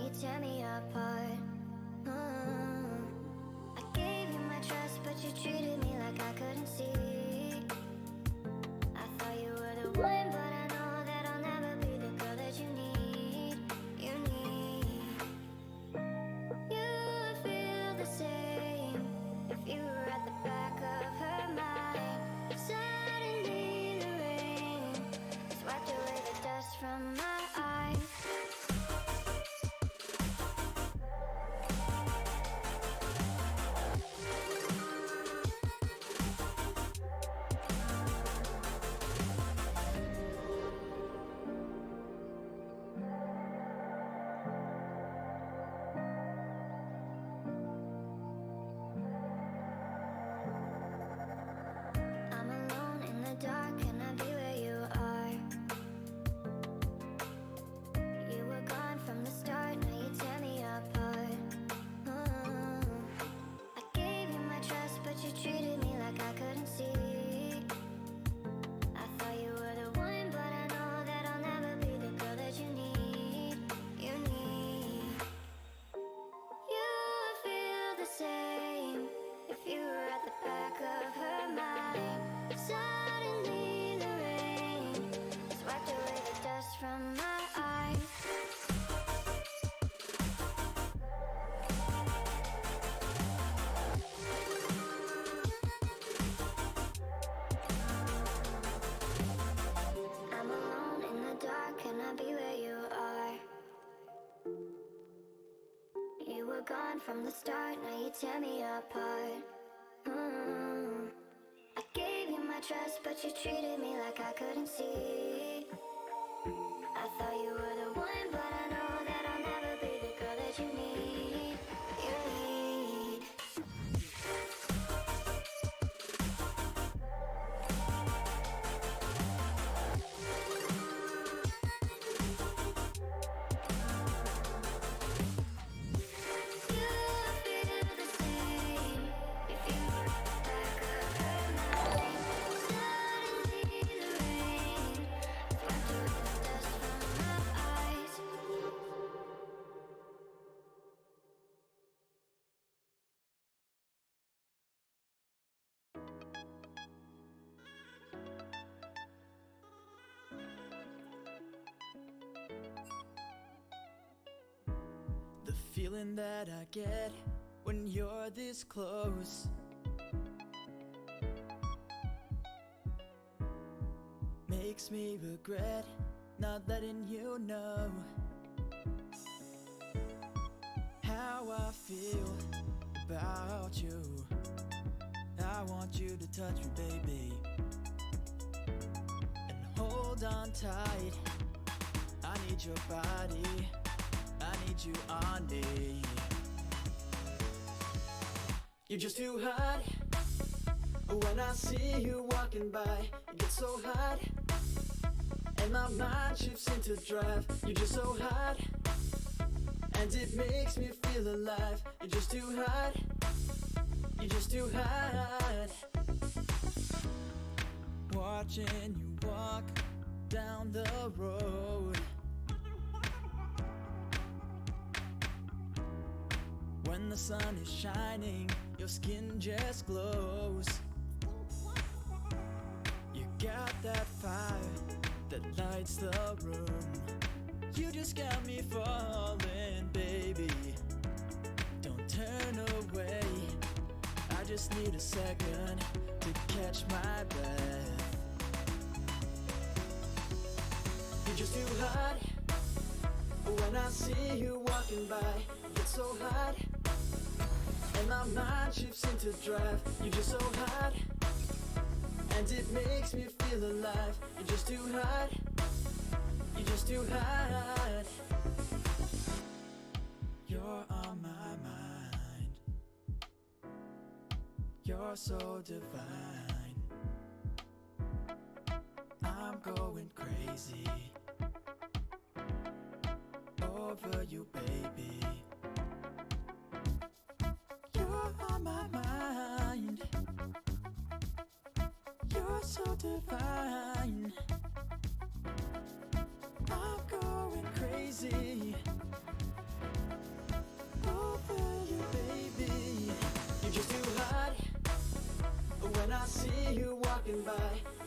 you tear me apart. I gave you my trust, but you treated me like I couldn't see. I thought you were the one, but I know that I'll never be the girl that you need. You need. You would feel the same if you were at the back of her mind. Suddenly the rain has wiped away the dust from my eyes. I'm alone in the dark, can I be where you are? You were gone from the start, now you tear me apart. I gave you my trust, but you treated me like I couldn't see. I thought you were the one, but I know that I'll never be the girl that you need. You need. You would feel the same if you were at the back of her mind. Suddenly the rain has wiped away the dust from my eyes. I'm alone in the dark, can I be where you are? You were gone from the start, now you tear me apart. I gave you my trust, but you treated me like I couldn't see. I thought you were the one, but I know that I'll never be the girl that you need. You need. You feel the same if you were at the back of her mind. Suddenly the rain has wiped away the dust from my eyes. The feeling that I get when you're this close makes me regret not letting you know how I feel about you. I want you to touch me, baby, and hold on tight. I need your body, I need you on me. You're just too hot. When I see you walking by, it gets so hot, and my mind shifts into drive. You're just so hot, and it makes me feel alive. You're just too hot, you're just too hot. Watching you walk down the road, when the sun is shining, your skin just glows. You got that fire that lights the room. You just got me falling, baby. Don't turn away. I just need a second to catch my breath. You're just too hot. When I see you walking by, it's so hot, and my mind shifts into drive. You're just so hot, and it makes me feel alive. You're just too hot, you're just too hot. You're on my mind, you're so divine. I'm going crazy over you, baby. You're on my mind, you're so divine. I'm going crazy walking by,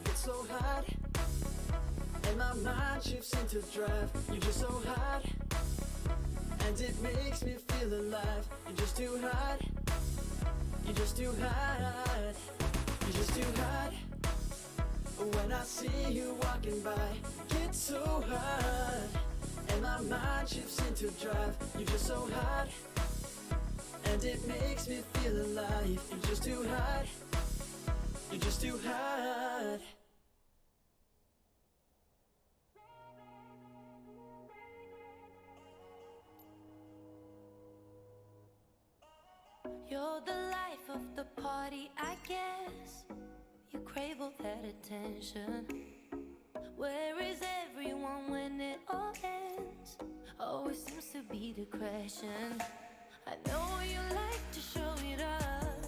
get so hot, and my mind shifts into drive. You're just so hot, and it makes me feel alive. You're just too hot, you're just too hot, you're just too hot. When I see you walking by, get so hot, and my mind shifts into drive. You're just so hot, and it makes me feel alive. You're just too hot, you're just too hot. You're the life of the party, I guess. You crave all that attention. Where is everyone when it all ends? Always seems to be the question. I know you like to show it up.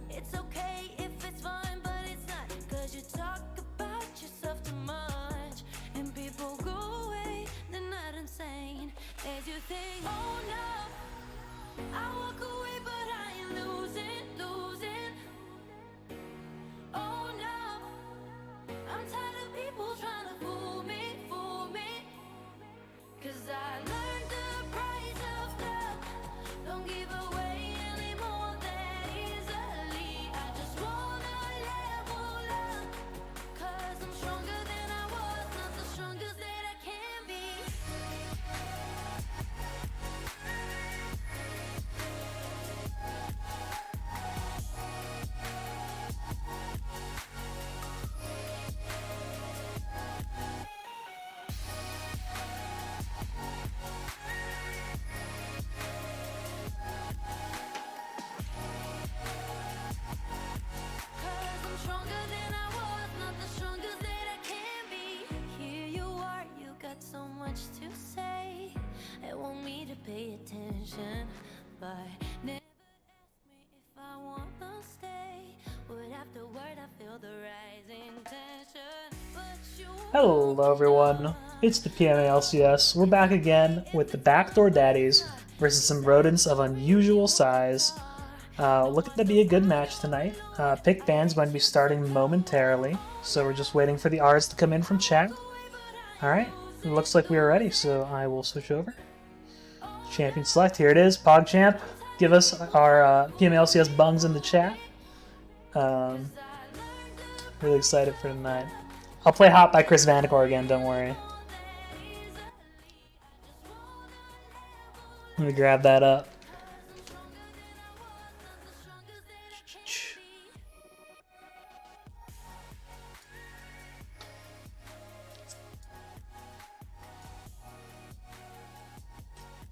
It's okay if it's fun, but it's not. Cause you talk about yourself too much, and people go away, they're not insane. As you think, oh no, I walk away, but I ain't losing, losing. Oh no, I'm tired of people trying to fool me, fool me. Cause I learned the price of love. Don't give away any more that easily. I just wanna level up. Cause I'm stronger than I was, not the strongest that I can be. Cause I'm stronger than I was, not the strongest that I can be. Here you are, you got so much to say. They want me to pay attention, but never ask me if I wanna stay. Word after word, I feel the rising tension. But you Hello everyone, it's the PMALCS. We're back again with the Backdoor Daddies versus some rodents of unusual size. Looking to be a good match tonight. Pick band's going to be starting momentarily, so we're just waiting for the R's to come in from chat. Alright, it looks like we are ready, so I will switch over. Champion select, here it is, PogChamp. Give us our PMALCS bungs in the chat. Really excited for tonight. I'll play Hot by Chris Vandercore again, don't worry. Let me grab that up.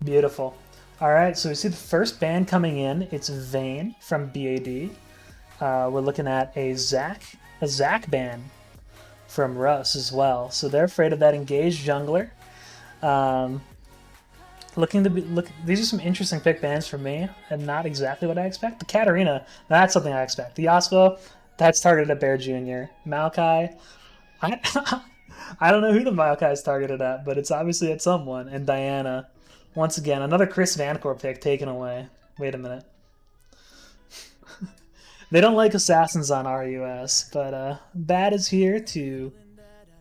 Beautiful. Alright, so we see the first band coming in. It's Vane from BAD. We're looking at a Zac band from RUS as well. So they're afraid of that engaged jungler. These are some interesting pick bands for me, and not exactly what I expect. The Katarina, that's something I expect. The Yasuo, that's targeted at Bear Jr. Maokai, I don't know who the Maokai is targeted at, but it's obviously at someone. And Diana, once again, another Chris Vandercore pick taken away. Wait a minute. They don't like assassins on RUS, but Bad is here to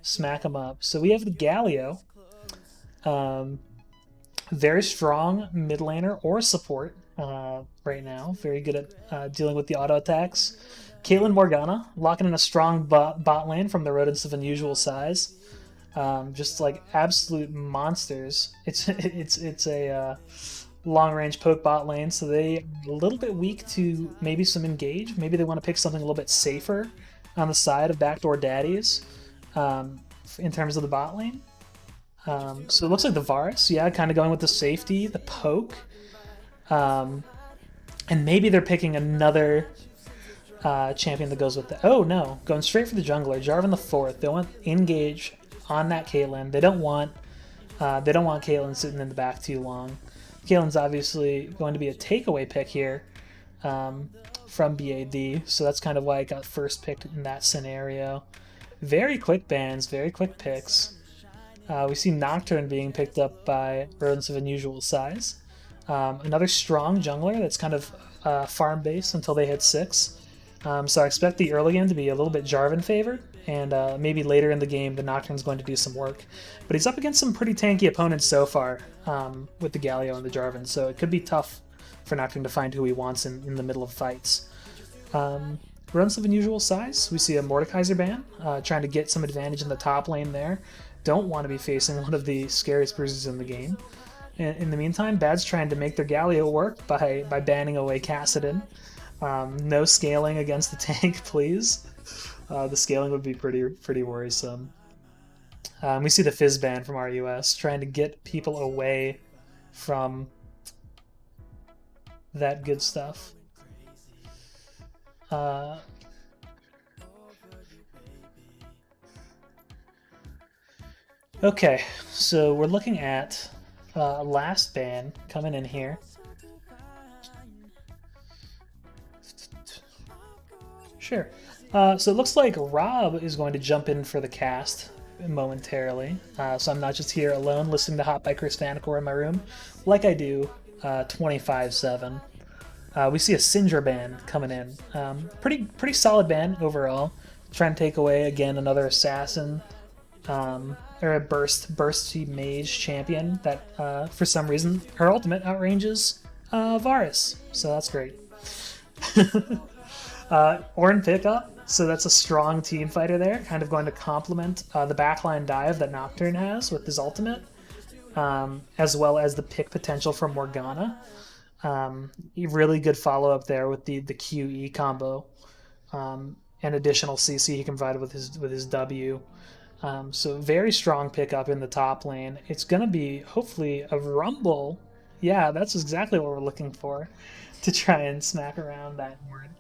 smack them up. So we have the Galio. Very strong mid laner or support right now. Very good at dealing with the auto attacks. Caitlyn Morgana locking in a strong bot lane from the rodents of unusual size. Just like absolute monsters. It's a long range poke bot lane, so they a little bit weak to maybe some engage. Maybe they want to pick something a little bit safer on the side of Backdoor Daddies in terms of the bot lane. So it looks like the Varus, yeah, kind of going with the safety, the poke, and maybe they're picking another champion that goes with the. Oh no, going straight for the jungler, Jarvan the fourth. They want engage on that Caitlyn. They don't want Caitlyn sitting in the back too long. Caitlyn's obviously going to be a takeaway pick here from BAD, so that's kind of why I got first picked in that scenario. Very quick bans, very quick picks. We see Nocturne being picked up by rodents of unusual size. Another strong jungler that's kind of farm-based until they hit 6. So I expect the early game to be a little bit Jarvan favored, and maybe later in the game the Nocturne's going to do some work. But he's up against some pretty tanky opponents so far with the Galio and the Jarvan, so it could be tough for Nocturne to find who he wants in the middle of fights. Runs of unusual size. We see a Mordekaiser ban, trying to get some advantage in the top lane there. Don't want to be facing one of the scariest bruises in the game. In the meantime, Bad's trying to make their Galio work by banning away Kassadin. No scaling against the tank, please. The scaling would be pretty worrisome. We see the Fizz ban from RUS, trying to get people away from that good stuff. Okay, so we're looking at last ban coming in here. Sure. So it looks like Rob is going to jump in for the cast momentarily. So I'm not just here alone listening to Hot by Chris Vanacore in my room, like I do 25/7. We see a Syndra ban coming in. Pretty solid ban overall. Trying to take away again another assassin or a bursty mage champion that for some reason her ultimate outranges Varus. So that's great. Ornn pickup, so that's a strong team fighter there, kind of going to complement the backline dive that Nocturne has with his ultimate, as well as the pick potential from Morgana. Really good follow up there with the QE combo, and additional CC he can provide with his W. So very strong pickup in the top lane. It's gonna be hopefully a rumble. Yeah, that's exactly what we're looking for, to try and smack around that word.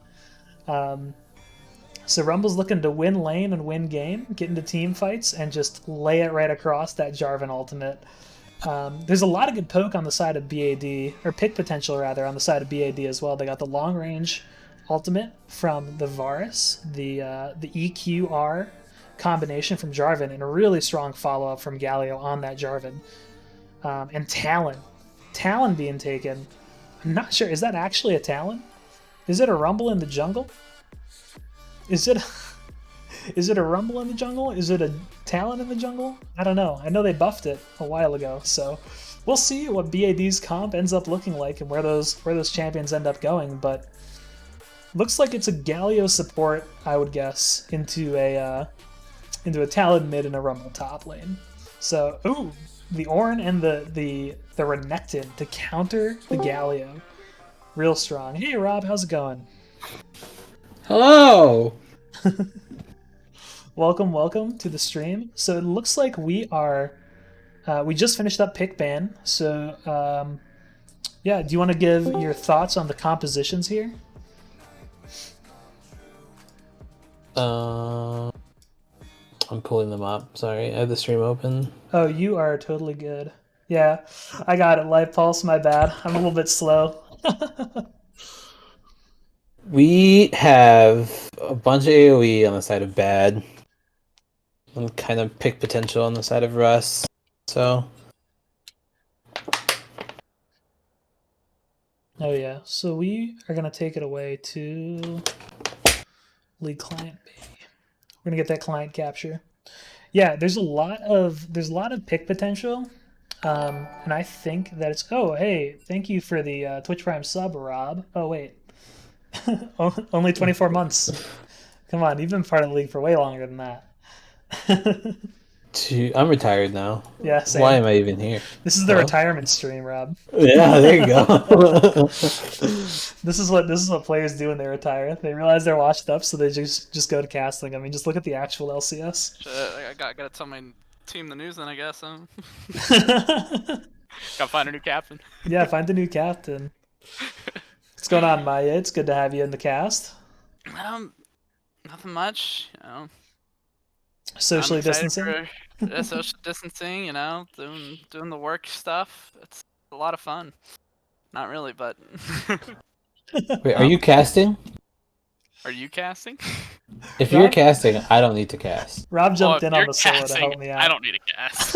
So Rumble's looking to win lane and win game, get into team fights, and just lay it right across that Jarvan ultimate. There's a lot of good poke on the side of BAD, or pick potential rather, on the side of BAD as well. They got the long range ultimate from the Varus, the EQR combination from Jarvan, and a really strong follow up from Galio on that Jarvan. And Talon being taken. I'm not sure, is that actually a Talon? Is it a rumble in the jungle? Is it a rumble in the jungle? Is it a Talon in the jungle? I don't know. I know they buffed it a while ago, so we'll see what BAD's comp ends up looking like and where those champions end up going. But looks like it's a Galio support, I would guess, into a Talon mid and a rumble top lane. So ooh, the Ornn and the Renekton to counter the Galio. Real strong. Hey Rob, how's it going? Hello! Welcome to the stream. So it looks like we just finished up pick ban. So yeah, do you want to give your thoughts on the compositions here? I'm pulling them up. Sorry, I have the stream open. Oh, you are totally good. Yeah, I got it. Live pulse, my bad. I'm a little bit slow. We have a bunch of AoE on the side of Bad, and kind of pick potential on the side of RUS. So, oh yeah. So we are gonna take it away to lead client baby. We're gonna get that client capture. Yeah, there's a lot of pick potential. And I think that it's... Oh, hey, thank you for the Twitch Prime sub, Rob. Oh, wait. Only 24 months. Come on, you've been part of the league for way longer than that. I'm retired now. Yeah, same. Why am I even here? This is the retirement stream, Rob. Yeah, there you go. This is what players do when they retire. They realize they're washed up, so they just go to casting. I mean, just look at the actual LCS. I gotta tell my team the news then, I guess. Gotta find a new captain. Yeah, find a new captain. What's going on, Maya? It's good to have you in the cast. Nothing much, you know. Socially distancing. Social distancing, you know, doing the work stuff. It's a lot of fun. Not really, but. Wait, are you casting? Are you casting? If you're Rob, casting, I don't need to cast. Rob Well, jumped if in you're on the solo to casting, help me I out. don't need to cast.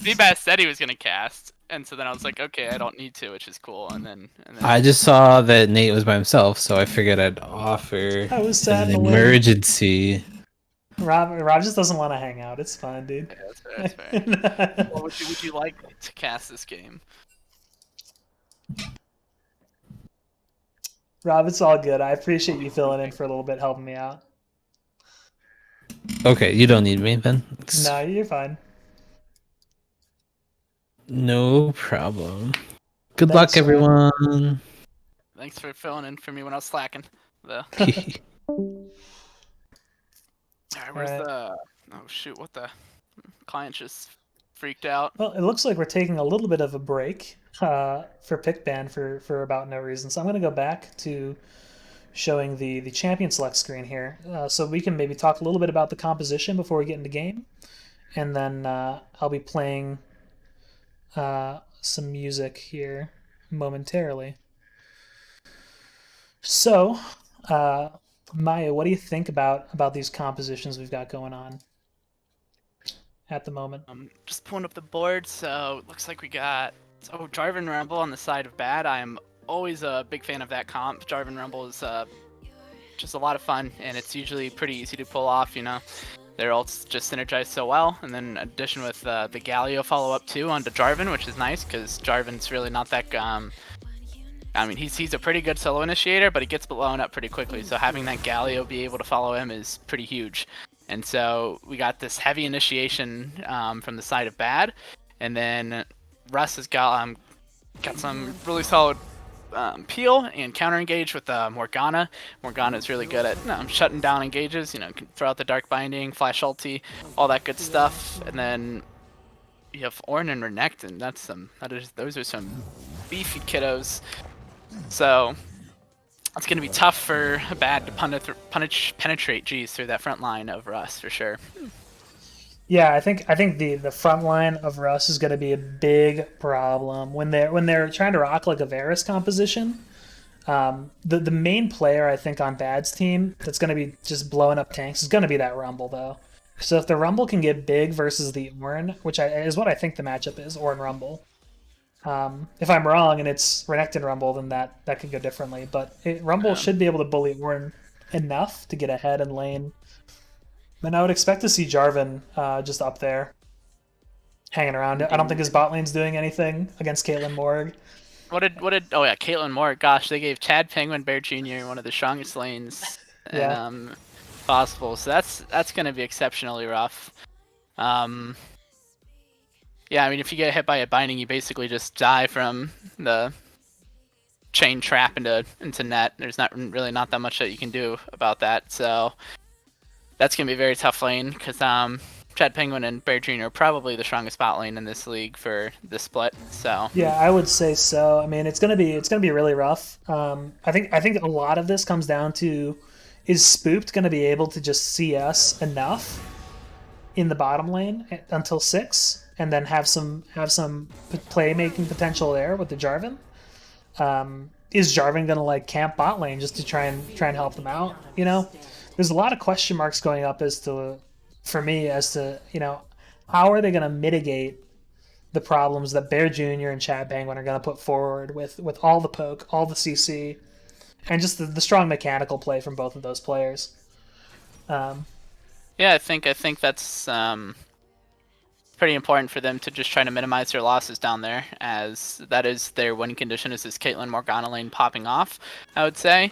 Seabass said he was gonna cast, and so then I was like, okay, I don't need to, which is cool. And then I just saw that Nate was by himself, so I figured I'd offer I was as sad an in the lane. emergency. Rob just doesn't want to hang out. It's fine, dude. yeah, that's fair. That's fair. Well, would you like to cast this game? Rob, it's all good. I appreciate you filling in for a little bit, helping me out. Okay, you don't need me then. No, you're fine. No problem. Good Thanks, luck, Rob. everyone. Thanks for filling in for me when I was slacking. Though. Alright, where's Alright. the? Oh shoot! What the? Client just freaked out. Well, it looks like we're taking a little bit of a break for pick ban for about no reason. So I'm going to go back to showing the champion select screen here, so we can maybe talk a little bit about the composition before we get into game, and then I'll be playing some music here momentarily. So, Maya, what do you think about these compositions we've got going on at the moment? Just pulling up the board, so it looks like we got Jarvan Rumble on the side of bad. I am always a big fan of that comp. Jarvan Rumble is just a lot of fun, and it's usually pretty easy to pull off. You know, their ults just synergize so well, and then in addition with the Galio follow up too onto Jarvan, which is nice because Jarvan's really not that. I mean, he's a pretty good solo initiator, but he gets blown up pretty quickly. So having that Galio be able to follow him is pretty huge. And so we got this heavy initiation from the side of bad, and then Russ has got some really solid peel and counter engage with Morgana. Morgana is really good at shutting down engages. You know, can throw out the dark binding, flash ulti, all that good stuff. And then you have Ornn and Renekton. Those are some beefy kiddos. So it's going to be tough for bad to penetrate through that front line of Russ for sure. Yeah, I think the front line of Russ is going to be a big problem when they're trying to rock like a Varus composition. The main player I think on Bad's team that's going to be just blowing up tanks is going to be that Rumble though. So if the Rumble can get big versus the Ornn, which is what I think the matchup is, Ornn Rumble. If I'm wrong and it's Renekton Rumble, then that could go differently. But Rumble should be able to bully Ornn enough to get ahead in lane. And I would expect to see Jarvan just up there, hanging around. I don't think his bot lane's doing anything against Caitlyn Morg. What did? Oh yeah, Caitlyn Morg. Gosh, they gave Chad Penguin Bear Jr. one of the strongest lanes possible. So that's going to be exceptionally rough. Yeah, I mean, if you get hit by a binding, you basically just die from the chain trap into net. There's not that much that you can do about that. So that's gonna be a very tough lane because Chad Penguin and Bear Jr. are probably the strongest bot lane in this league for the split. So yeah, I would say so. I mean, it's gonna be really rough. I think a lot of this comes down to, is Spooked gonna be able to just see us enough in the bottom lane until 6? And then have some playmaking potential there with the Jarvan. Is Jarvan gonna like camp bot lane just to try and help them out? You know, there's a lot of question marks going up for me as to how are they gonna mitigate the problems that Bear Jr. and Chad Penguin are gonna put forward with all the poke, all the CC, and just the strong mechanical play from both of those players. Yeah, I think that's pretty important for them to just try to minimize their losses down there, as that is their win condition, is this Caitlyn Morgana lane popping off, I would say.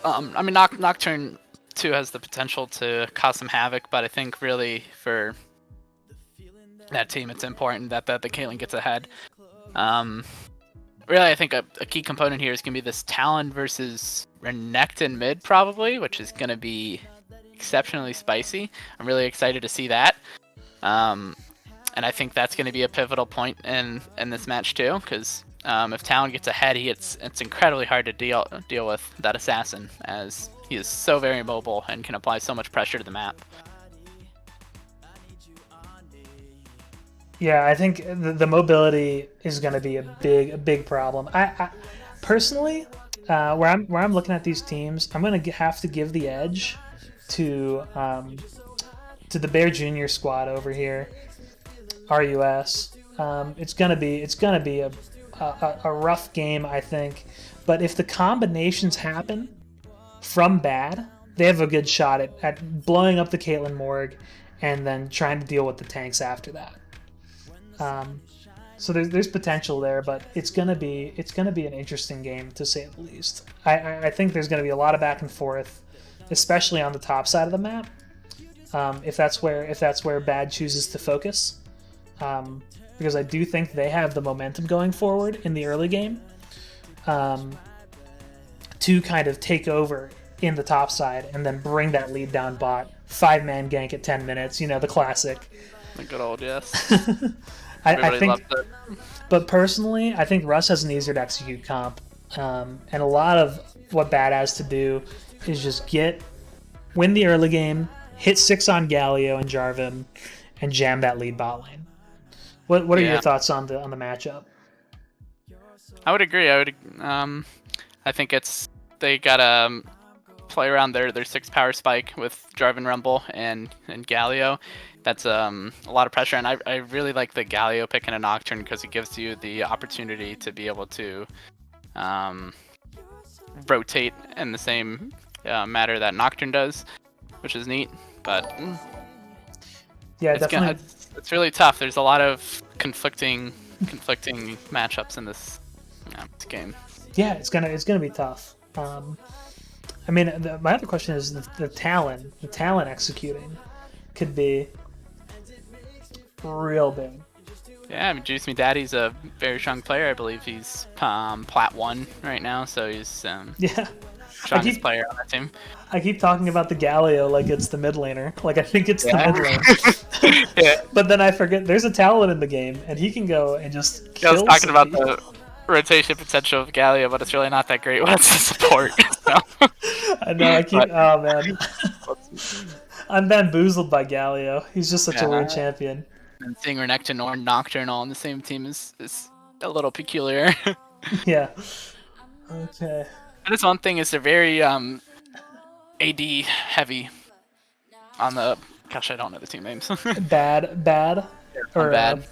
I mean, Nocturne 2 has the potential to cause some havoc, but I think really for that team it's important that the Caitlyn gets ahead. Really, I think a key component here is going to be this Talon versus Renekton mid, probably, which is going to be exceptionally spicy. I'm really excited to see that. And I think that's going to be a pivotal point in this match too, because if Talon gets ahead, it's incredibly hard to deal with that assassin, as he is so very mobile and can apply so much pressure to the map. Yeah, I think the mobility is going to be a big problem. I personally, where I'm looking at these teams, I'm gonna have to give the edge to the Bear Junior squad over here, RUS. It's gonna be a rough game, I think. But if the combinations happen from bad, they have a good shot at blowing up the Caitlyn Morg and then trying to deal with the tanks after that. So there's potential there, but it's gonna be an interesting game to say the least. I think there's gonna be a lot of back and forth, especially on the top side of the map. If that's where Bad chooses to focus, because I do think they have the momentum going forward in the early game, to kind of take over in the top side and then bring that lead down bot. 5-man gank at 10 minutes, the classic. The good old yes. I think, loved it. but personally, I think Russ has an easier to execute comp, and a lot of what Bad has to do is just win the early game, hit 6 on Galio and Jarvan, and jam that lead bot lane. What are your thoughts on the matchup? I would agree. I think they gotta play around their 6 power spike with Jarvan Rumble and Galio. That's a lot of pressure, and I really like the Galio pick in a Nocturne because it gives you the opportunity to be able to rotate in the same manner that Nocturne does, which is neat. But yeah, definitely. It's really tough. There's a lot of conflicting matchups in this game. Yeah, it's gonna be tough. I mean, my other question is the talent executing could be real big. Yeah, I mean, Juice Me Daddy's a very strong player. I believe he's Plat 1 right now, so he's yeah, strongest player on that team. I keep talking about the Galio like it's the mid laner. Like I think it's the mid lane. Yeah. But then I forget there's a talent in the game, and he can go and just kill I was talking about somebody. the rotation potential of Galio, but it's really not that great when it's a support. So. I know, I keep... Oh, man. I'm bamboozled by Galio. He's just such a weird champion. And seeing Renekton or Nocturne all on the same team is a little peculiar. Yeah. Okay. And this one thing is they're very AD heavy on the... Gosh, I don't know the team names. Bad. Or Bad.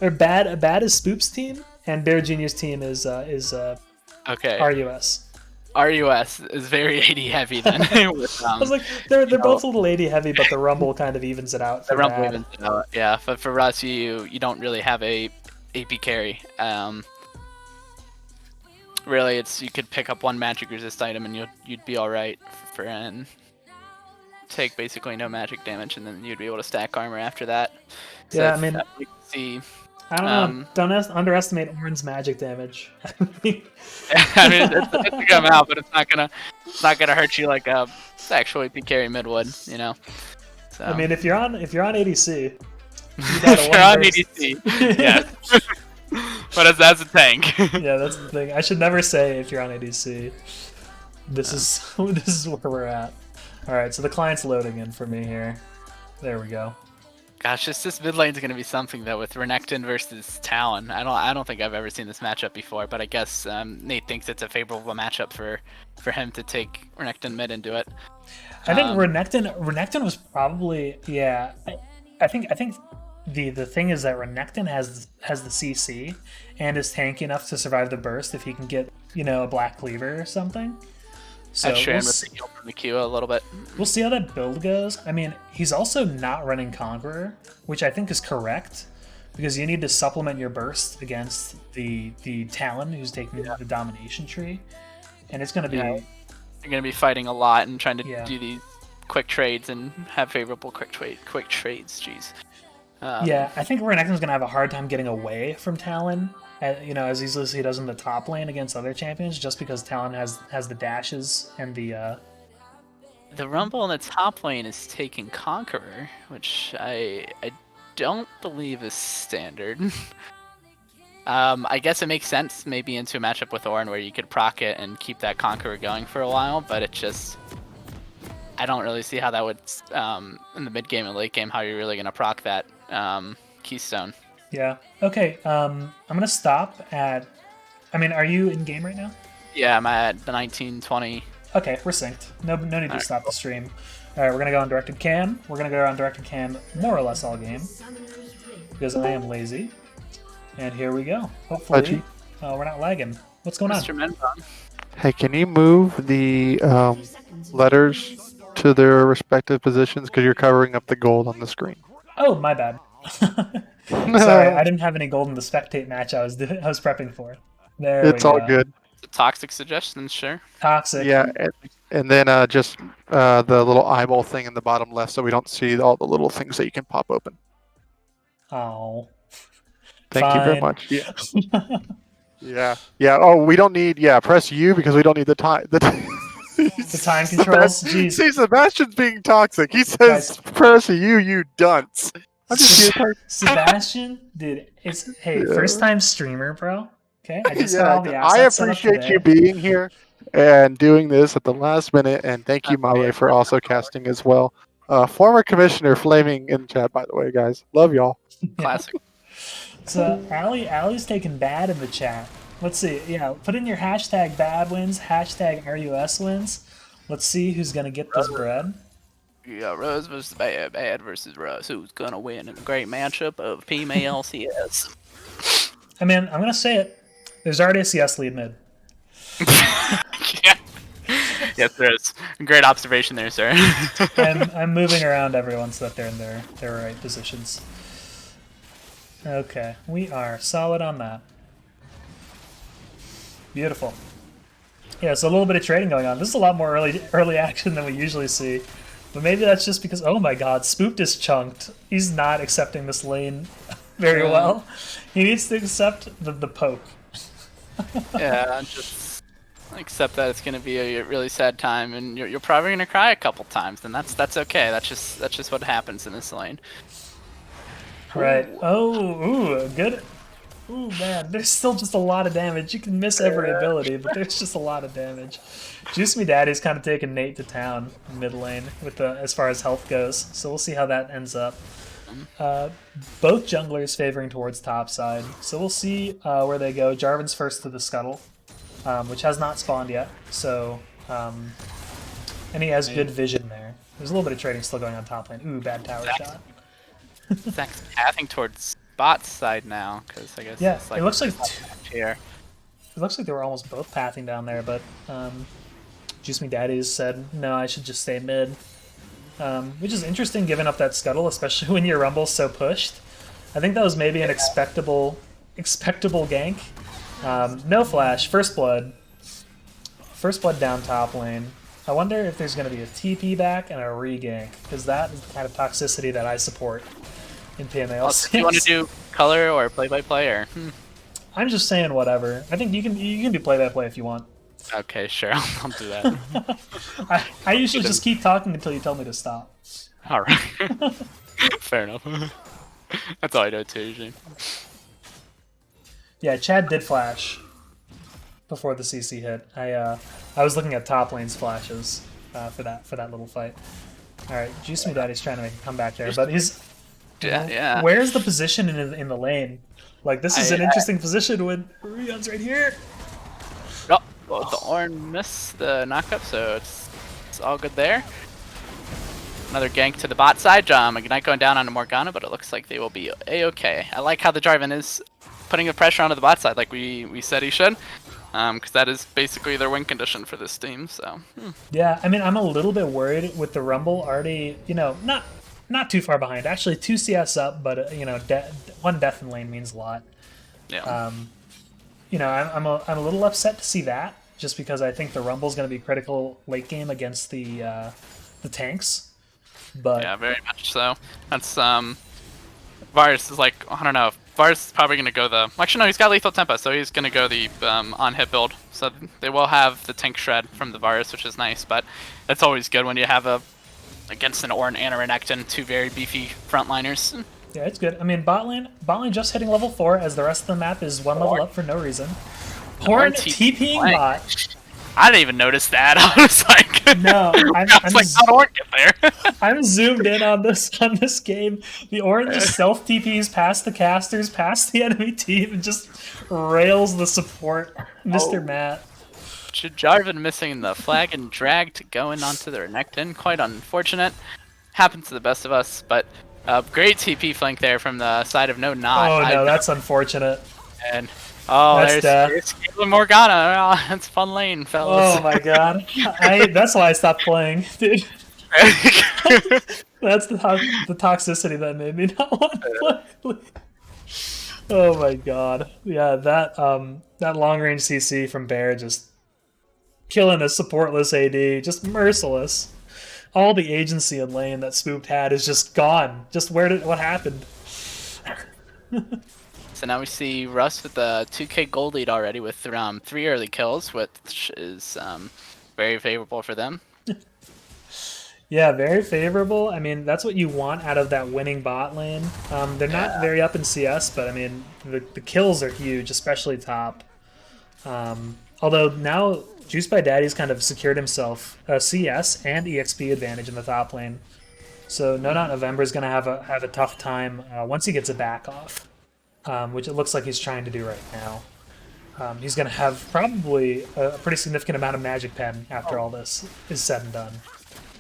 Or Bad is Spoop's team, and Bear Junior's team is Okay. RUS. RUS is very AD heavy then. With, I was like, they're both a little AD heavy, but the Rumble kind of evens it out. The Rumble evens it out, yeah. But for us, you don't really have a AP carry. Really, you could pick up one magic resist item and you'd be all right and take basically no magic damage, and then you'd be able to stack armor after that. So yeah, I mean, you can see. I don't know. Don't underestimate Orin's magic damage. I mean, it's gonna come out, but it's not gonna hurt you like a actual AP carry mid would, So. I mean, if you're on ADC, if you're on ADC, yeah. But that's a tank. Yeah, that's the thing. I should never say if you're on ADC. This is where we're at. All right, so the client's loading in for me here. There we go. Gosh, this mid lane's gonna be something though with Renekton versus Talon. I don't think I've ever seen this matchup before, but I guess Nate thinks it's a favorable matchup for him to take Renekton mid and do it. I think Renekton was probably I think the thing is that Renekton has the CC and is tanky enough to survive the burst if he can get a Black Cleaver or something. So I'd share him with the heal from the Q a little bit. We'll see how that build goes. I mean, he's also not running Conqueror, which I think is correct, because you need to supplement your burst against the Talon who's taking the domination tree, and it's going to be... You're going to be fighting a lot and trying to do these quick trades and have favorable quick trades. Jeez. Yeah, I think Renekton's going to have a hard time getting away from Talon, as easily as he does in the top lane against other champions, just because Talon has the dashes and the... The Rumble in the top lane is taking Conqueror, which I don't believe is standard. I guess it makes sense maybe into a matchup with Ornn where you could proc it and keep that Conqueror going for a while, but it just... I don't really see how that would, in the mid game and late game, how you're really going to proc that Keystone. Yeah. Okay. I'm gonna stop at. I mean, are you in game right now? Yeah, I'm at the 1920. Okay, we're synced. No need to Alright, stop the stream. All right, we're gonna go on directed cam. We're gonna go on directed cam more or less all game because I am lazy. And here we go. Hopefully, we're not lagging. What's going on? Mr. Menbon. Hey, can you move the letters to their respective positions because you're covering up the gold on the screen? Oh, my bad. Sorry, I didn't have any gold in the spectate match I was prepping for. There It's we all go. good. The toxic suggestions, sure. Toxic. Yeah, and then just the little eyeball thing in the bottom left, so we don't see all the little things that you can pop open. Oh. Thank you very Fine. much. Yeah. Yeah. Oh, we don't need. Yeah, press U because we don't need the time. The time controls? Jeez. See, Sebastian's being toxic. He says, Guys. "Press U, you dunce." I'm just here. Sebastian, dude, hey, first time streamer, bro. Okay, I just got Yeah, all the I assets set up appreciate you today. being here and doing this at the last minute, and thank you, Marie, for also casting as well. Former commissioner flaming in chat, by the way, guys. Love y'all. Classic. So Allie's taking bad in the chat. Let's see. Yeah, put in your hashtag bad wins, hashtag RUS wins. Let's see who's gonna get this bread. Yeah, Rose versus Bad, Bad versus Rose. Who's gonna win in a great matchup of female CS? I mean, I'm gonna say it. There's already a CS lead mid. Yeah. Yes, there is. Great observation there, sir. I'm moving around everyone so that they're in their right positions. Okay, we are solid on that. Beautiful. Yeah, so a little bit of trading going on. This is a lot more early action than we usually see. But maybe that's just because, oh my god, Spooked is chunked. He's not accepting this lane very well. He needs to accept the poke. Yeah, just accept that it's gonna be a really sad time, and you're probably gonna cry a couple times, and that's okay. That's just what happens in this lane. Right. Oh, ooh, good. Ooh, man, there's still just a lot of damage. You can miss every ability, but there's just a lot of damage. Juice Me Daddy's kind of taking Nate to town mid lane with as far as health goes, so we'll see how that ends up. Both junglers favoring towards top side, so we'll see where they go. Jarvan's first to the scuttle, which has not spawned yet, so and he has good vision there. There's a little bit of trading still going on top lane. Ooh, bad tower shot. Zach's pathing towards bot side now, because I guess Yeah, it's like it looks like here. It looks like they were almost both pathing down there, but Juice Me Daddies said, no, I should just stay mid. Which is interesting given up that scuttle, especially when your Rumble's so pushed. I think that was maybe an expectable gank. No flash, first blood. First blood down top lane. I wonder if there's going to be a TP back and a re-gank, because that is the kind of toxicity that I support in PMAL. Do you want to do color or play-by-play, or? I'm just saying whatever. I think you can do play-by-play if you want. Okay, sure, I'll do that. I usually just keep talking until you tell me to stop. Alright. Fair enough. That's all I do too, usually. Yeah, Chad did flash before the CC hit. I was looking at top lane's flashes for that little fight. Alright, Juice Me Daddy's trying to make a comeback there, but he's... Yeah. Where's the position in the lane? Like, this is an interesting position when Rion's right here. Oh, well, the Ornn missed the knockup, so it's all good there. Another gank to the bot side. Ignite going down onto Morgana, but it looks like they will be a-okay. I like how the Jarvan is putting the pressure onto the bot side like we said he should. Because that is basically their win condition for this team, so... Yeah, I mean, I'm a little bit worried with the Rumble already, not too far behind. Actually, 2 CS up, but, one death in lane means a lot. Yeah. I'm a little upset to see that, just because I think the Rumble's going to be critical late game against the tanks. But Yeah, very much so. That's, Varus is like, I don't know, Varus is probably going to go actually no, he's got lethal tempo, so he's going to go the on-hit build. So they will have the tank shred from the Varus, which is nice, but it's always good when you have against an Ornn and a Renekton, 2 very beefy frontliners. yeah, it's good. I mean, bot lane just hitting level 4 as the rest of the map is 1 level up for no reason. Ornn TPing bot. I didn't even notice that. I was like, No, I was like, how'd Ornn get there? I'm zoomed in on this game. The Ornn just self TPs past the casters, past the enemy team, and just rails the support, Mr. Matt. Jarvan missing the flag and drag to go in onto the Renekton. Quite unfortunate. Happens to the best of us, but great TP flank there from the side of No Not. Oh no, that's unfortunate. And That's death. there's Caitlyn Morgana. Oh, that's fun lane, fellas. Oh my god. That's why I stopped playing, dude. That's the toxicity that made me not want to play. Oh my god. Yeah, that long range CC from Bear just killing a supportless AD, just merciless. All the agency in lane that Spooked had is just gone. Just what happened? So now we see Russ with the 2k gold lead already with 3 early kills, which is very favorable for them. Yeah, very favorable. I mean, that's what you want out of that winning bot lane. They're not very up in CS, but I mean, the kills are huge, especially top. Although now Juice by Daddy's kind of secured himself a CS and EXP advantage in the top lane. So No Not November is going to have a tough time once he gets a back off, which it looks like he's trying to do right now. He's going to have probably a pretty significant amount of Magic Pen after all this is said and done.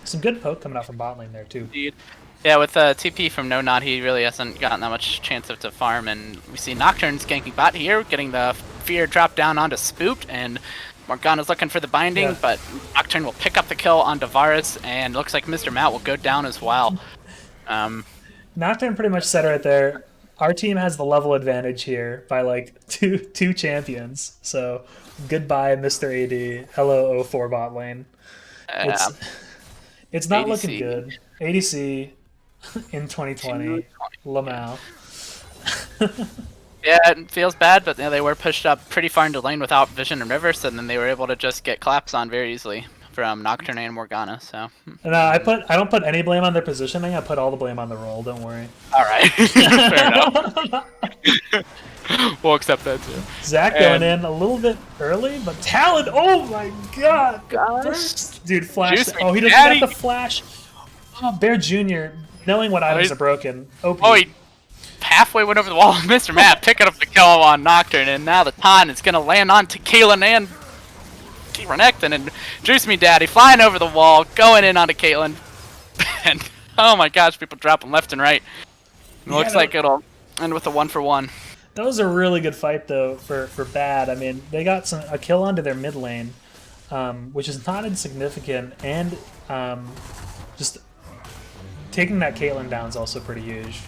Some good poke coming out from bot lane there too. Indeed. Yeah, with TP from No Not, he really hasn't gotten that much chance to farm, and we see Nocturne's ganking bot here, getting the fear dropped down onto Spooked, and Morgana's looking for the binding, but Nocturne will pick up the kill on Varus, and looks like Mr. Matt will go down as well. Nocturne pretty much said right there, our team has the level advantage here by like two champions, so goodbye Mr. AD, hello 04 bot lane. It's not ADC. Looking good. ADC in 2020, Lamau. Yeah, it feels bad, but they were pushed up pretty far into lane without Vision and Rivers, and then they were able to just get claps on very easily from Nocturne and Morgana. So. No, I don't put any blame on their positioning. I put all the blame on the role. Don't worry. All right, fair enough. We'll accept that too. Zach going in a little bit early, but Talon. Oh my god! Dude, flash. Oh, he doesn't have the flash. Oh, Bear Jr. Knowing what items are broken. OP. Oh, he halfway went over the wall. Mr. Matt picking up the kill on Nocturne, and now the time is going to land on to Caitlyn and Renekton, and Juice Me Daddy flying over the wall, going in onto Caitlyn. And oh my gosh, people dropping left and right. It looks like it'll end with a 1-for-1. That was a really good fight though for Bad. I mean, they got a kill onto their mid lane, which is not insignificant, and just taking that Caitlyn down is also pretty huge.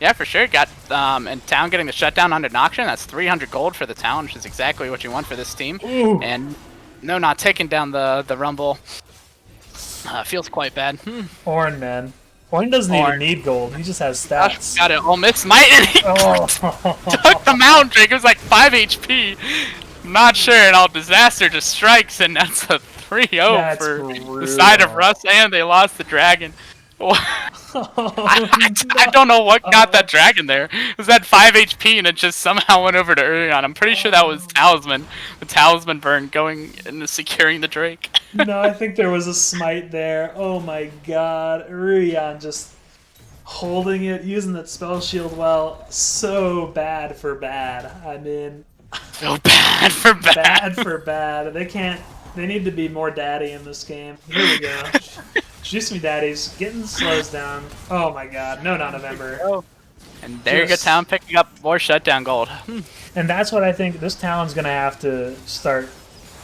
Yeah, for sure. Got and Town getting the shutdown onto Nocturne. That's 300 gold for the Town, which is exactly what you want for this team. Ooh. And No Not taking down the Rumble. Feels quite bad. Ornn, man. Ornn doesn't even need gold. He just has stats. Got it. Oh, miss smite, and he took the Mountain Drake. It was like 5 HP. Not sure, and all Disaster just strikes, and that's a 3-0 for the side of Russ, and they lost the Dragon. I don't know what got that dragon there. It was at 5 HP and it just somehow went over to Urion. I'm pretty sure that was Talisman. The Talisman burn going into securing the Drake. No, I think there was a smite there. Oh my god. Urion just holding it, using that spell shield well. So bad for Bad. I mean... So bad for Bad. Bad for Bad. They need to be more daddy in this game. Here we go. Juice Me Daddies getting slows down. Oh my god, No Not November. Oh. And there you go, Town picking up more shutdown gold. And that's what I think this Town's going to have to start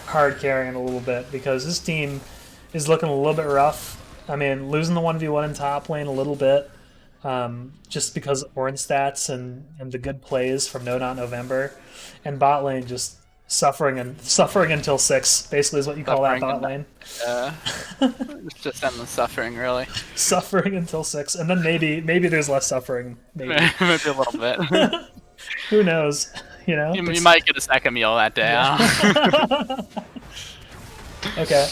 hard carrying a little bit, because this team is looking a little bit rough. I mean, losing the 1v1 in top lane a little bit, just because of Ornn stats and the good plays from No Not November. And bot lane just suffering until 6, basically is what you call that bot lane. It's just endless suffering, really. Suffering until 6, and then maybe there's less suffering. Maybe Maybe a little bit. Who knows? You know, you might get a second meal that day. Okay.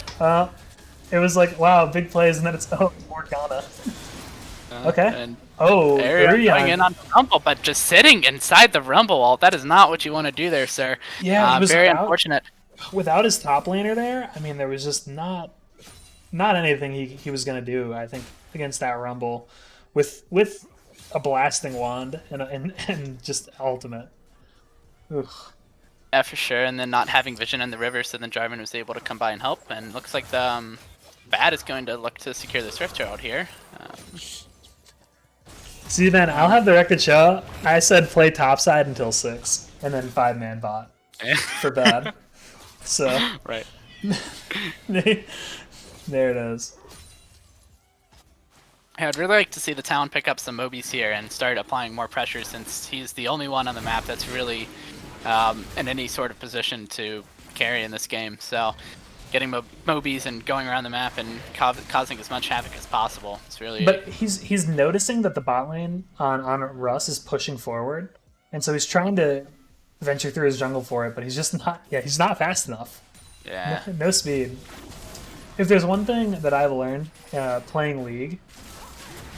It was like, wow, big plays, and then it's Morgana. Okay. And Urion going in on the Rumble, but just sitting inside the Rumble wall. That is not what you want to do there, sir. Yeah, it was very unfortunate. Without his top laner there, I mean, there was just not anything he was going to do, I think, against that Rumble with a blasting wand and just ultimate. Ugh. Yeah, for sure. And then not having vision in the river, so then Jarvan was able to come by and help. And looks like the Bad is going to look to secure this Rift Herald here. See, man, I'll have the record show. I said play topside until 6, and then 5-man bot for Bad. So Right. there it is. Yeah, I'd really like to see the town pick up some Mobies here and start applying more pressure, since he's the only one on the map that's really in any sort of position to carry in this game. So getting Mobies and going around the map and causing as much havoc as possible. It's really. But he's noticing that the bot lane on Russ is pushing forward, and so he's trying to venture through his jungle for it, but he's just not. Yeah, he's not fast enough. Yeah. No speed. If there's one thing that I've learned playing League,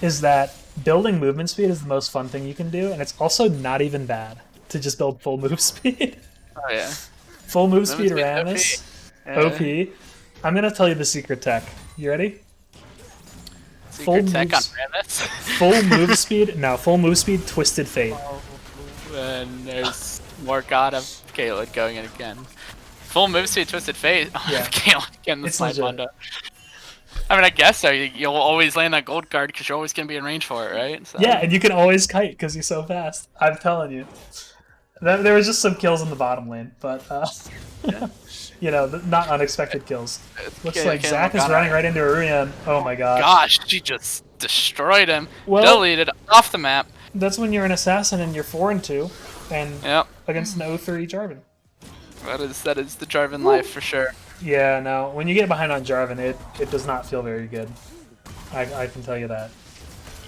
is that building movement speed is the most fun thing you can do, and it's also not even bad to just build full move speed. Oh yeah. Full move speed speed, Rammus. OP. OP. I'm gonna tell you the secret tech. You ready? Secret tech on moves- Rammus. Full move speed. No, full move speed. Twisted Fate. And there's more God of Caitlyn going in again. Full move speed, Twisted Fate. Yeah. Caitlyn getting the It's slide legit. Wanda. I mean, I guess so. You'll always land that gold card because you're always gonna be in range for it, right? So. Yeah, and you can always kite because he's so fast. I'm telling you. There was just some kills in the bottom lane, but you know, not unexpected kills. Looks like Zach is running right into Orion. Oh my god. Gosh, she just destroyed him. Well- Deleted off the map. That's when you're an assassin and you're 4-2, and Yep. against an 0-3 Jarvan. That is the Jarvan life for sure. Yeah, no. When you get behind on Jarvan, it does not feel very good. I can tell you that.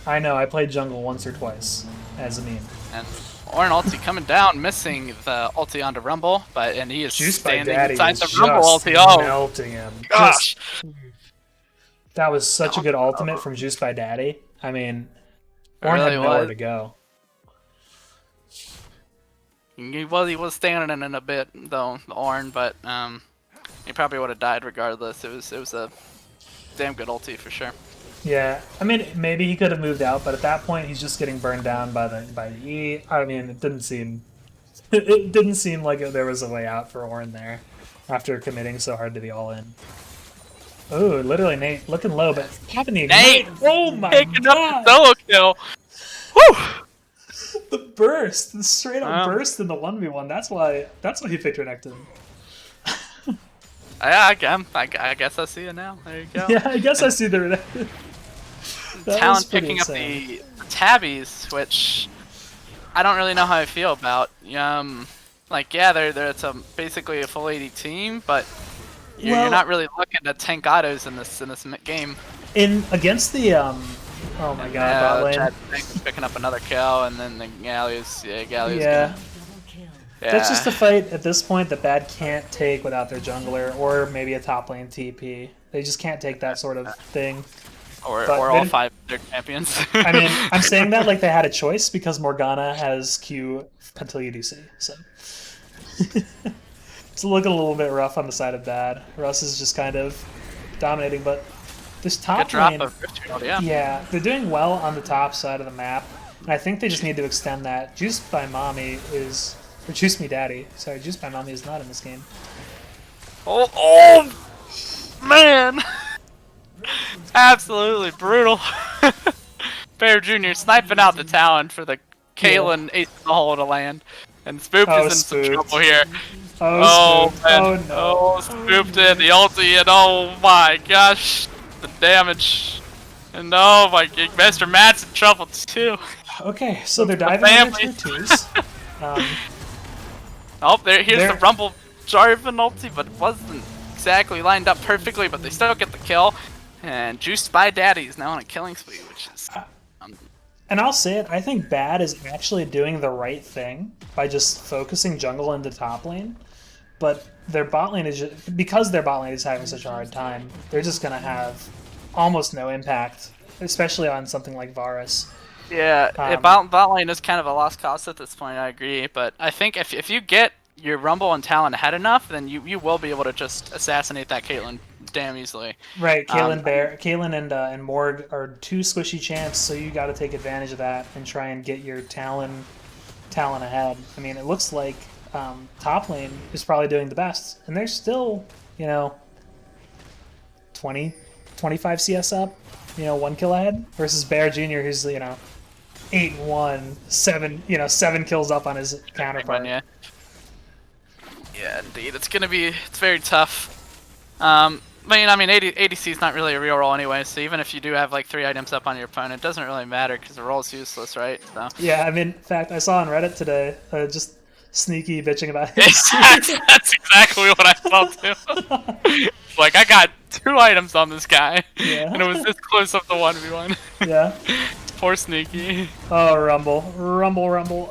I know. I played jungle once or twice as a meme. And Ornn ulti coming down, missing the ulti onto Rumble, and he is Juiced by standing Daddy inside is the just Rumble ulti. Oh melting him. gosh! That was such a good ultimate from Juiced by Daddy. I mean, Ornn really had nowhere was. to go. He was standing in a bit though, Ornn, but he probably would have died regardless. It was a damn good ulti for sure. Yeah, I mean, maybe he could have moved out, but at that point, he's just getting burned down by the E. I mean, it didn't seem like there was a way out for Ornn there after committing so hard to the all-in. Oh, literally Nate looking low, but popping the Nate! ignite. Oh my Picking up god! the solo kill. Woo! The burst, the straight up Wow. burst in the 1v1. That's why he picked Renekton. Yeah, I guess I see it now. There you go. Yeah, I guess I see the Renekton. That was Talon pretty picking up insane. the tabbies, which I don't really know how I feel about. Like yeah, they're basically a full AD team, but you're not really looking to tank autos in this game. In against the oh my god, bot lane. Chad Banks is picking up another kill, and then the Gallius, Yeah. That's just a fight at this point that Bad can't take without their jungler or maybe a top lane TP. They just can't take that sort of thing. or but all then- 5 of their champions. I mean, I'm saying that like they had a choice because Morgana has Q until you do C. So it's looking a little bit rough on the side of Bad. Russ is just kind of dominating, but this Good top drop lane, of Rift Herald, yeah. yeah, they're doing well on the top side of the map, and I think they just need to extend that. Juiced by Mommy is, or Juice Me Daddy. Sorry, Juiced by Mommy is not in this game. Oh man! Absolutely brutal. Bear Jr. sniping out the Talon for the Kalen ace in the hole to land. And Spoop Oh, is in some Spooked. trouble here. Oh, Spooked. man. Oh no. Oh, Spooped in the ulti, and oh my gosh, the damage. And oh my god, Master Matt's in trouble too. Okay, so they're The diving into family. tier twos. Oh, here's There- the Rumble Jarvan ulti, but it wasn't exactly lined up perfectly, but they still get the kill. And Juiced by Daddy is now on a killing spree, which is... And I'll say it, I think Bad is actually doing the right thing by just focusing jungle into top lane. But their bot lane is just, because their bot lane is having such a hard time, they're just gonna have almost no impact, especially on something like Varus. Yeah, bot lane is kind of a lost cause at this point, I agree. But I think if you get your Rumble and Talon ahead enough, then you will be able to just assassinate that Caitlyn damn easily. Right, Kaylin and Morg are two squishy champs, so you got to take advantage of that and try and get your Talon ahead. I mean, it looks like top lane is probably doing the best, and they're still, 20, 25 CS up, 1 kill ahead versus Bear Jr. who's 8-1, 7 kills up on his counterpart. Yeah. Yeah, indeed. It's very tough. ADC is not really a real role anyway, so even if you do have like 3 items up on your opponent, it doesn't really matter because the role is useless, right? So. Yeah, in fact, I saw on Reddit today, just sneaky bitching about him. That's exactly what I felt too. Like, I got 2 items on this guy, and it was this close up to 1v1. Yeah. Poor Sneaky. Oh, Rumble.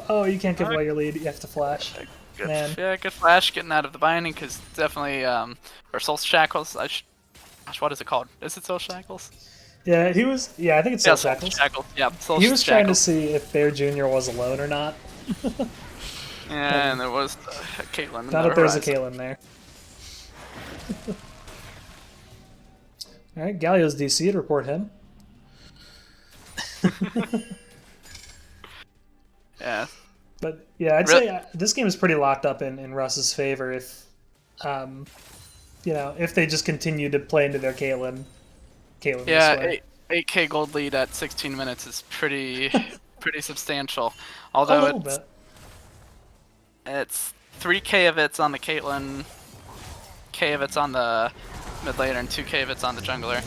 Oh, you can't give away your lead, you have to flash. Good, Man. Yeah, good flash getting out of the binding, because definitely, or Soul Shackles, gosh, what is it called? Is it Soul Shackles? Yeah, I think it's Soul Shackles. Yeah, Soul He was Shackles. trying to see if Bear Jr. was alone or not. Yeah, and there was Caitlyn. Not if there's a Caitlyn there. Alright, Galio's DC to report him. Yeah. But yeah, I'd say this game is pretty locked up in Russ's favor if, if they just continue to play into their Caitlyn. Yeah, 8K gold lead at 16 minutes is pretty substantial. Although a little bit. It's 3K of it's on the Caitlyn, K of it's on the mid laner, and 2K of it's on the jungler.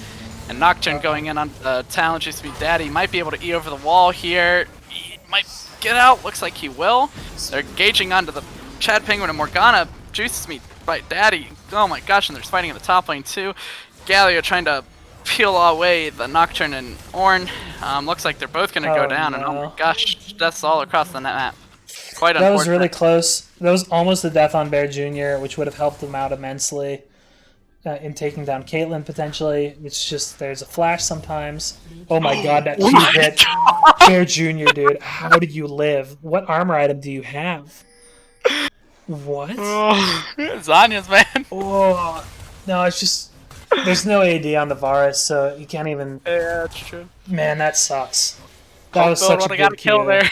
And Nocturne going in on the talent used to be Daddy might be able to E over the wall here. He might get out. Looks like he will. They're engaging onto the Chad Penguin and Morgana. Juices me by Daddy. Oh my gosh, and there's fighting in the top lane too. Galio trying to peel away the Nocturne and Ornn. Looks like they're both going to go down. No. And oh my gosh, deaths all across the map. Quite That unfortunate. was really close. That was almost a death on Bear Jr., which would have helped him out immensely in taking down Caitlyn potentially. It's just there's a flash sometimes. Oh my god, that Q hit. Bear Jr., dude. How did you live? What armor item do you have? What? Zanya's, man. Oh, no, it's just there's no AD on the Varus, so you can't even. Yeah, that's true. Man, that sucks. That was such a good kill Q. there.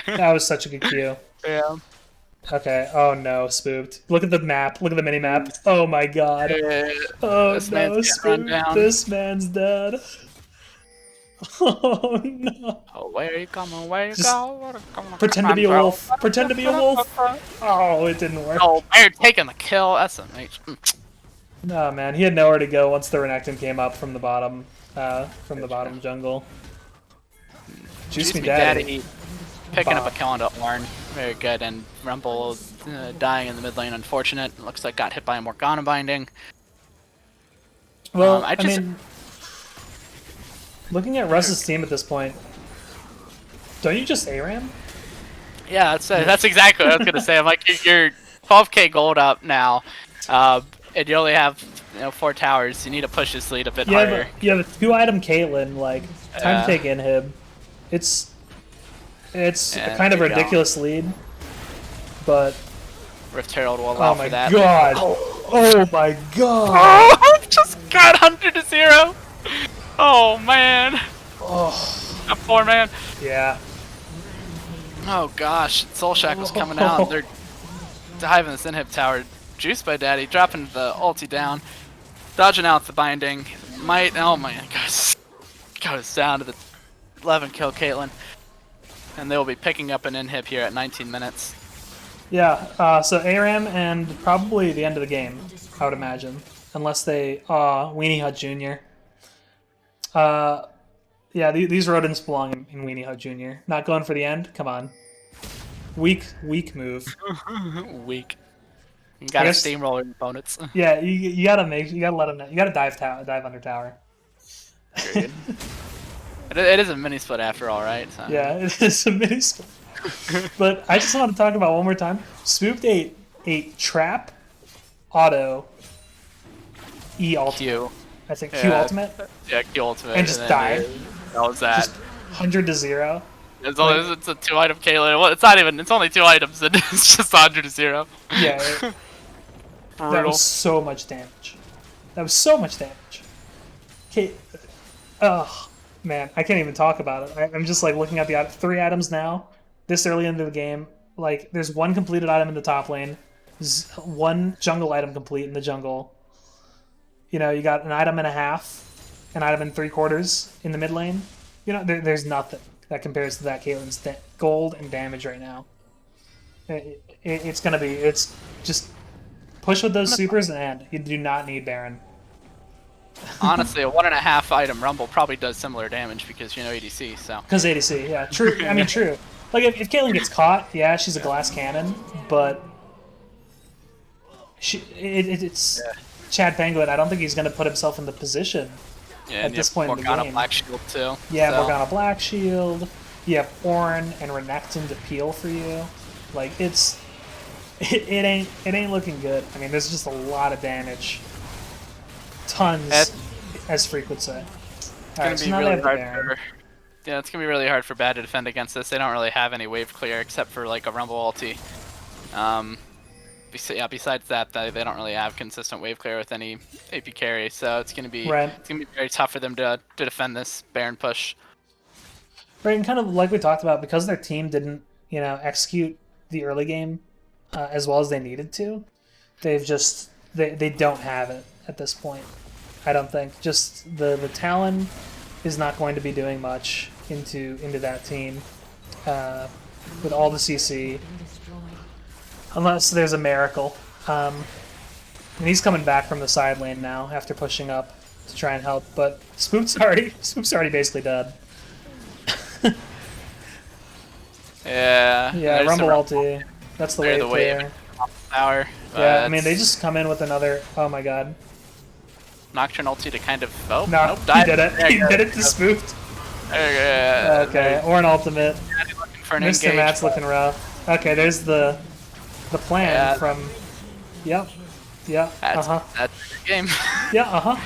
That was such a good Q. Yeah. Okay. Oh no, spooked. Look at the map. Look at the mini map. Oh my god. Oh This no, man's getting run spooked. down. This man's dead. Oh no. Oh, where you coming? Where you Just go? Pretend to be a wolf. Pretend to be a wolf. Oh, it didn't work. Oh, they're taking the kill. That's amazing. No, man. He had nowhere to go once the Renekton came up from the bottom jungle. Juice me daddy. Picking up a kill onto Ornn. Very good. And Rumble dying in the mid lane. Unfortunate. Looks like got hit by a Morgana binding. Well, I mean, looking at Russ's team at this point, don't you just ARAM? Yeah, that's exactly what I was gonna say. I'm like, you're 12K gold up now, and you only have 4 towers. You need to push this lead a bit harder. You have a 2-item Caitlyn. Like, time to take inhib. It's a kind of ridiculous lead, but Rift Herald will allow for that. Oh my god! Oh, just got 100-0. Oh man. Oh. A 4-man. Yeah. Oh gosh, Soul Shackle's coming out. They're diving this inhib tower. Juiced by Daddy, dropping the ulti down, dodging out the binding. Oh my gosh, goes down to the 11-kill Caitlyn, and they will be picking up an inhib here at 19 minutes. Yeah. So ARAM and probably the end of the game, I would imagine, unless they Weenie Hut Jr. Yeah, these rodents belong in Weenie Hut Jr. Not going for the end? Come on. Weak move. Weak. You gotta steamroll your opponents. Yeah, you gotta let them know. You gotta dive under tower. It is a mini split after all, right? So. Yeah, it is a mini split. But I just want to talk about one more time. Spooked a trap auto E ultimate. Q. I think Q ultimate. Yeah, Q ultimate. And just died. That was that. Just 100-0. It's a 2-item Caitlyn. Well, it's not even. It's only 2 items, and it's just 100-0. Yeah. That was so much damage. Okay. Oh man, I can't even talk about it. I'm just like looking at the 3 items now, this early into the game. Like, there's one completed item in the top lane. There's one jungle item complete in the jungle. You know, you got an item and a half, an item and 3/4 in the mid lane. You know, there's nothing that compares to that Caitlyn's gold and damage right now. It's gonna be, it's just push with those supers and you do not need Baron. Honestly, a 1.5 item Rumble probably does similar damage because, you know, ADC, so. Because ADC, yeah, true. I mean, true. Like, if Caitlyn gets caught, yeah, she's a glass cannon, but it's Chad Penguin. I don't think he's going to put himself in the position at this point in the game. Morgana Black Shield, too. Yeah, so. Morgana Black Shield. You have Ornn and Renekton to peel for you. Like, it ain't looking good. I mean, there's just a lot of damage. Tons, as Freak would say. It's gonna be really hard yeah, it's gonna be really hard for Bad to defend against this. They don't really have any wave clear except for like a Rumble ulti. Besides that, they don't really have consistent wave clear with any AP carry, so it's gonna be very tough for them to defend this Baron push. Right, and kind of like we talked about, because their team didn't, you know, execute the early game as well as they needed to, they've just they don't have it at this point. I don't think. Just the Talon is not going to be doing much into that team with all the CC, unless there's a miracle. And he's coming back from the side lane now after pushing up to try and help, but Spook's already basically dead. Yeah, Rumble ulti. That's the way to clear. Power. Yeah, I mean, they just come in with another. Oh my god. Nocturne ulti to kind of. Oh, no, nope, he did it. He did it to Spooked. Okay, or an ultimate. Mr. Matt's looking rough. Okay, there's the plan from. Yep. Yeah. That's the game. Yeah.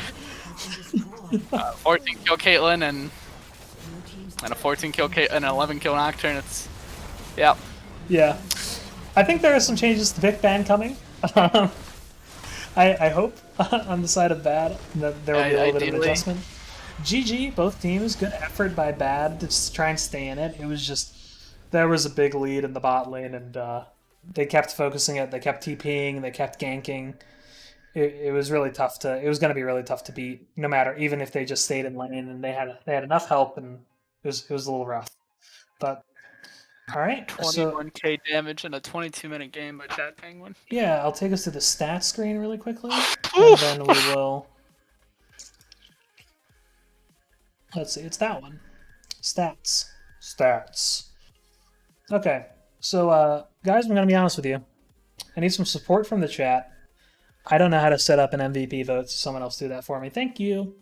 14 kill Caitlyn and a 14 kill and an 11 kill Nocturne. It's yeah. I think there are some changes to Vic ban coming. I hope on the side of Bad that there will be a little bit of an adjustment. GG, both teams. Good effort by Bad to just try and stay in it. It was just there was a big lead in the bot lane, and they kept focusing it. They kept TPing. They kept ganking. It was really tough to. It was going to be really tough to beat, no matter, even if they just stayed in lane and they had enough help, and it was a little rough. But all right, 21k damage in a 22-minute game by Chad Penguin. Yeah, I'll take us to the stats screen really quickly, and then we will. Let's see, it's that one. Stats. Okay, so guys, I'm gonna be honest with you. I need some support from the chat. I don't know how to set up an MVP vote, so someone else do that for me. Thank you.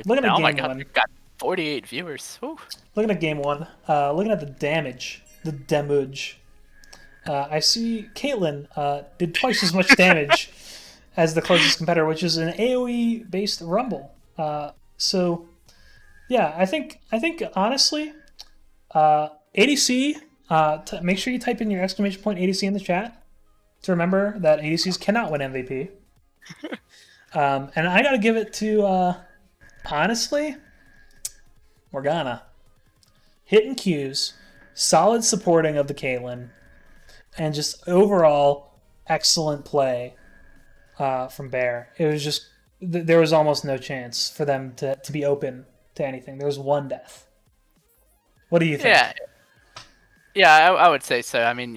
Looking at game one. We've got 48 viewers. Whew. Looking at game one. Looking at the damage. I see Caitlyn did twice as much damage as the closest competitor, which is an AoE-based Rumble. So, yeah, I think honestly, ADC. Make sure you type in your exclamation point ADC in the chat to remember that ADCs cannot win MVP. And I gotta give it to honestly, Morgana. Hitting Qs, solid supporting of the Caitlyn, and just overall excellent play from Bear. It was just there was almost no chance for them to be open to anything. There was one death. What do you think? Yeah, I would say so. I mean,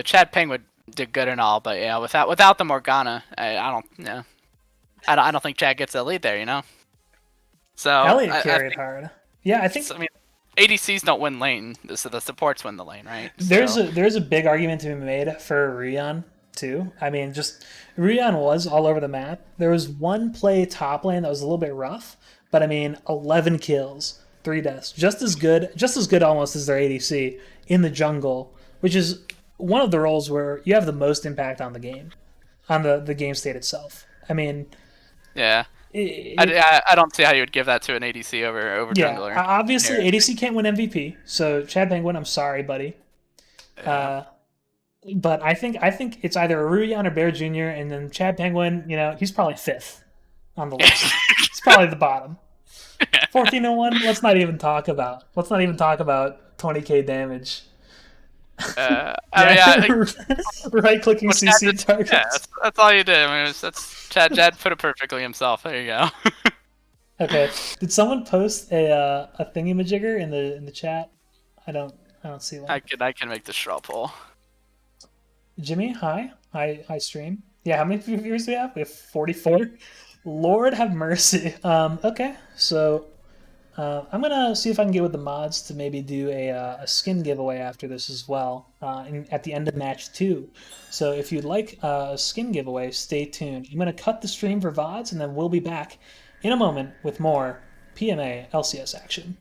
Chad Penguin did good and all, but yeah, without the Morgana, I don't think Chad gets the lead there. So Elliot carried hard. Yeah, I think. I mean, ADCs don't win lane, so the supports win the lane, right? There's a big argument to be made for Ryan too. I mean, just Ryan was all over the map. There was one play top lane that was a little bit rough, but I mean, 11 kills, 3 deaths, just as good almost as their ADC in the jungle, which is one of the roles where you have the most impact on the game, on the game state itself. I mean, yeah. I don't see how you would give that to an ADC over jungler. Obviously, ADC can't win MVP. So Chad Penguin, I'm sorry, buddy. Yeah. But I think it's either Rurion or Bear Jr. and then Chad Penguin. He's probably 5th on the list. He's probably the bottom. 14-1. Let's not even talk about 20k damage. I mean, yeah, Right-clicking well, Chad CC just- targets. yeah, that's all you did. I mean, that's Chad put it perfectly himself. There you go. Okay. Did someone post a thingy-majigger in the chat? I don't see one. I can make the straw poll. Jimmy, hi stream. Yeah, how many viewers do we have? We have 44. Lord have mercy. Okay, so I'm gonna see if I can get with the mods to maybe do a skin giveaway after this as well, at the end of match 2. So if you'd like a skin giveaway, stay tuned. I'm gonna cut the stream for VODs, and then we'll be back in a moment with more PMA LCS action.